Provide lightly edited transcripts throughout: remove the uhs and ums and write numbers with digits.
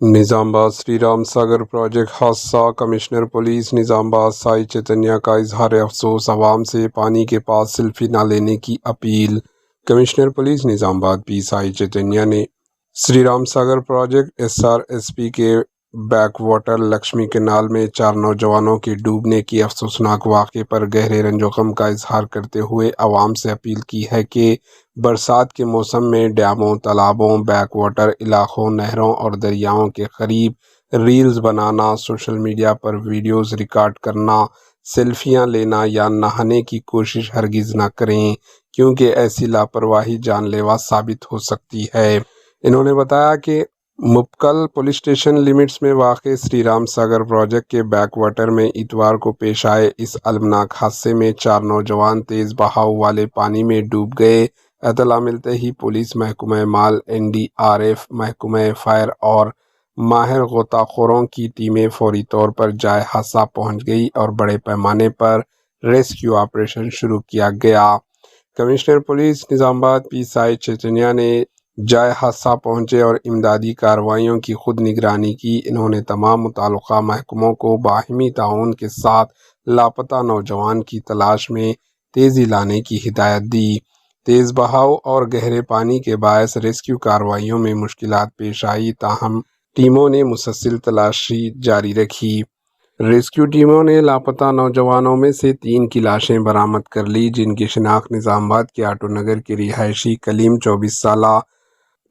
Nizamabad Shri Ram Sagar project हादसा। Commissioner police Nizamabad Sai चैतन्य का इजहार अफसोस, अवाम से पानी के पास सेल्फी न लेने की अपील। Commissioner police Nizamabad P Sai Chaitanya ने श्री राम सागर प्रोजेक्ट SRSP के बैक वाटर लक्ष्मी कैनाल में 4 नौजवानों के डूबने की अफसोसनाक वाक़े पर गहरे रंजोगम का इजहार करते हुए अवाम से अपील की है कि बरसात के मौसम में डैमों, तालाबों, बैक वाटर इलाकों, नहरों और दरियाओं के करीब रील्स बनाना, सोशल मीडिया पर वीडियोस रिकॉर्ड करना, सेल्फियां लेना या नहाने की कोशिश हरगिज़ न करें, क्योंकि ऐसी लापरवाही जानलेवा साबित हो सकती है। इन्होंने बताया कि मुप्कल पुलिस स्टेशन लिमिट्स में वाक़ श्री राम सागर प्रोजेक्ट के बैक वाटर में इतवार को पेश आए इस अलमनाक हादसे में 4 नौजवान तेज़ बहाव वाले पानी में डूब गए। इत्तला मिलते ही पुलिस, महकमा माल, NDRF, महकमा फायर और माहिर गोताखोरों की टीमें फौरी तौर पर जाए हादसा पहुंच गई और बड़े पैमाने पर रेस्क्यू ऑपरेशन शुरू किया गया। Commissioner police Nizamabad P Sai Chaitanya ने जाए हादसा पहुंचे और इमदादी कार्रवाइयों की खुद निगरानी की। इन्होंने तमाम मुताल्लिक़ा महकमों को बाहिमी ताउन के साथ लापता नौजवान की तलाश में तेज़ी लाने की हिदायत दी। तेज़ बहाव और गहरे पानी के बायस रेस्क्यू कार्रवाइयों में मुश्किलात पेश आई, ताहम टीमों ने मुसलसल तलाशी जारी रखी। रेस्क्यू टीमों ने लापता नौजवानों में से 3 की लाशें बरामद कर ली, जिनकी शिनाख्त निजामाबाद के आटो नगर के रिहायशी कलीम 24 साला,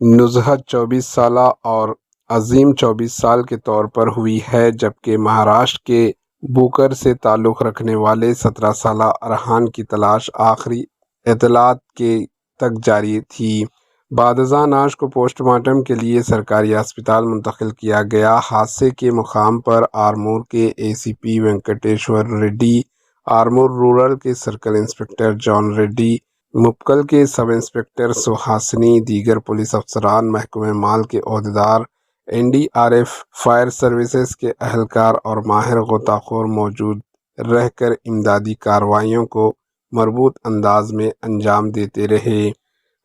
नुज़हत 24 साला और अजीम 24 साल के तौर पर हुई है, जबकि महाराष्ट्र के बुकर से ताल्लुक़ रखने वाले 17 साला अरहान की तलाश आखिरी इत्तलात के तक जारी थी। बादशाह नाश को पोस्टमार्टम के लिए सरकारी अस्पताल मुंतकिल किया गया। हादसे के मुकाम पर आरमूर के ACP वेंकटेश्वर रेड्डी, आरमूर रूरल के सर्कल इंस्पेक्टर जॉन रेड्डी, मुप्कल के सब इंस्पेक्टर सुहासिनी, दीगर पुलिस अफसरान, महकमे माल के ओहदेदार, NDRF, फायर सर्विसेज के अहलकार और माहिर गोताखोर मौजूद रहकर इमदादी कार्रवाइयों को मरबूत अंदाज में अंजाम देते रहे।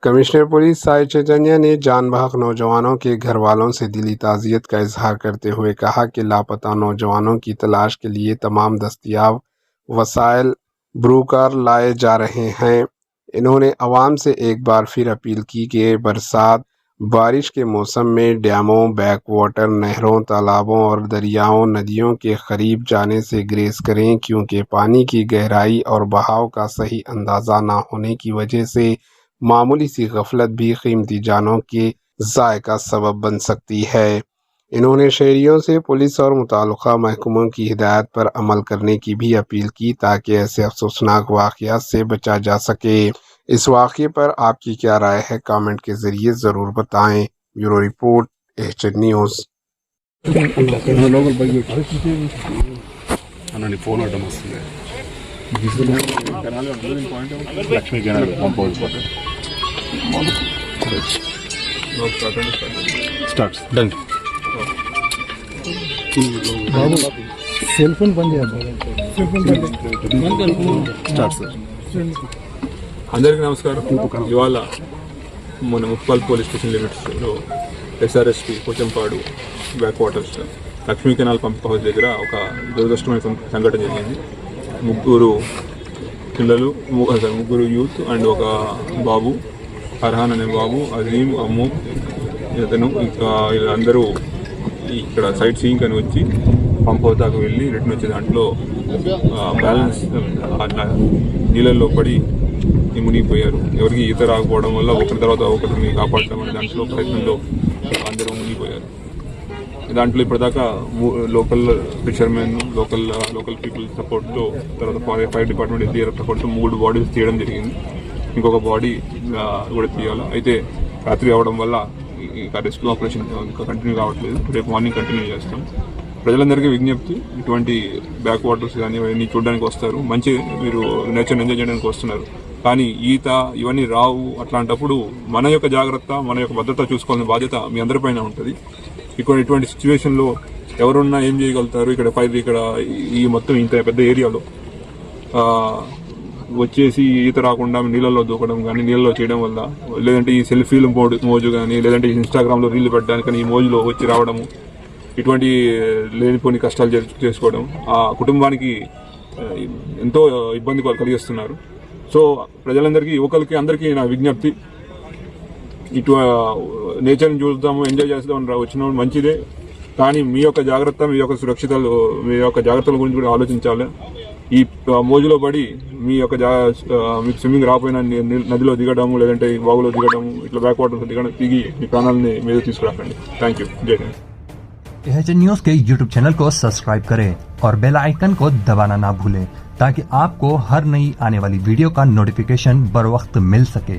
कमिश्नर पुलिस साई चैतन्य ने जान बहक नौजवानों के घर वालों से दिली ताज़ियत का इजहार करते हुए कहा कि लापता नौजवानों की तलाश के लिए तमाम दस्तयाब वसाइल ब्रूकार लाए जा रहे हैं। इन्होंने अवाम से एक बार फिर अपील की कि बरसात बारिश के मौसम में डैमों, बैक वाटर, नहरों, तालाबों और दरियाओं, नदियों के करीब जाने से गुरेज करें, क्योंकि पानी की गहराई और बहाव का सही अंदाज़ा न होने की वजह से मामूली सी गफलत भी कीमती जानों के ज़ाय का सबब बन सकती है। इन्होंने शहरियों से पुलिस और मुताल्लिक़ा महकमों की हिदायत पर अमल करने की भी अपील की, ताकि ऐसे अफसोसनाक वाक़यात से बचा जा सके। इस वाक़े पर आपकी क्या राय है, कमेंट के ज़रिए ज़रूर बताएं। Bureau report, HN news. Lakshmi canal starts done cell phone బంద్ స్టార్ట్స్ అందరికీ నమస్కారం. ఇవాళ మన ముప్పాల్ పోలీస్ స్టేషన్ లిమిట్స్లో SRSP Pochampadu back waters Lakshmi canal pump house దగ్గర ఒక దురదృష్టమైన సంఘటన జరిగింది. ముగ్గురు యూత్ అండ్ ఒక బాబు, అర్హాన్ అనే బాబు, అజీమ్, అమ్ము ఇతను, వీళ్ళందరూ ఇక్కడ సైట్ సీయింగ్ అని వచ్చి పంప్ హౌస్ దాకా వెళ్ళి రిటర్న్ వచ్చే దాంట్లో బ్యాలెన్స్ నీళ్ళల్లో పడి మునిగిపోయారు. ఎవరికి ఈత రాకపోవడం వల్ల ఒకరి తర్వాత ఒకరిని కాపాడడం అనే దాంట్లో ప్రయత్నంలో అందరూ మునిగిపోయారు. దాంట్లో ఇప్పటిదాకా లోకల్ ఫిషర్మెన్, లోకల్ పీపుల్ సపోర్ట్తో, తర్వాత ఫైర్ డిపార్ట్మెంట్ SDRF సపోర్ట్తో 3 బాడీస్ తీయడం జరిగింది. ఇంకొక బాడీ కూడా తీయాలి. అయితే రాత్రి అవడం వల్ల రెస్క్యూ ఆపరేషన్ ఇంకా కంటిన్యూ కావట్లేదు. రేపు మార్నింగ్ కంటిన్యూ చేస్తాం. ప్రజలందరికీ విజ్ఞప్తి, ఇటువంటి బ్యాక్ వాటర్స్ కానీ ఇవన్నీ చూడడానికి వస్తారు, మంచి మీరు నేచర్ని ఎంజాయ్ చేయడానికి వస్తున్నారు, కానీ ఈత ఇవన్నీ రావు. అట్లాంటప్పుడు మన యొక్క జాగ్రత్త, మన యొక్క భద్రత చూసుకోవాల్సిన బాధ్యత మీ అందరిపైన ఉంటుంది. ఇటువంటి సిచ్యువేషన్లో ఎవరున్నా ఏం చేయగలుగుతారు? ఇక్కడ ఈ మొత్తం ఇంత పెద్ద ఏరియాలో వచ్చేసి ఈత రాకుండా నీళ్ళలో దూకడం కానీ, నీళ్ళలో చేయడం వల్ల, లేదంటే ఈ సెల్ఫీలు మోజు కానీ, లేదంటే ఇన్స్టాగ్రామ్లో రీల్ పెట్టడానికి ఈ మోజులో వచ్చి రావడము, ఇటువంటి లేనిపోని కష్టాలు చేసుకోవడం ఆ కుటుంబానికి ఎంతో ఇబ్బంది కలిగిస్తున్నారు. సో ప్రజలందరికీ, యువకులకి అందరికీ నా విజ్ఞప్తి, ఇటు నేచర్ని చూద్దాము, ఎంజాయ్ చేద్దాం వచ్చిన మంచిదే, కానీ మీ యొక్క జాగ్రత్త, మీ యొక్క సురక్షితలు, మీ యొక్క జాగ్రత్తల గురించి కూడా ఆలోచించాలి. ఈ మోజులో పడి మీకు స్విమ్మింగ్ రాపోయినా నదిలో దిగడము, లేదంటే వాగులో దిగడము, ఇట్లా బ్యాక్ వాటర్లో దిగి మీ ప్రాణాలని మీద తీసుకురాకండి. Thank you. జై హింద్. एचएन न्यूज के यूट्यूब चैनल को सब्सक्राइब करें और बेल आइकन को दबाना ना भूलें ताकि आपको हर नई आने वाली वीडियो का नोटिफिकेशन बर वक्त मिल सके।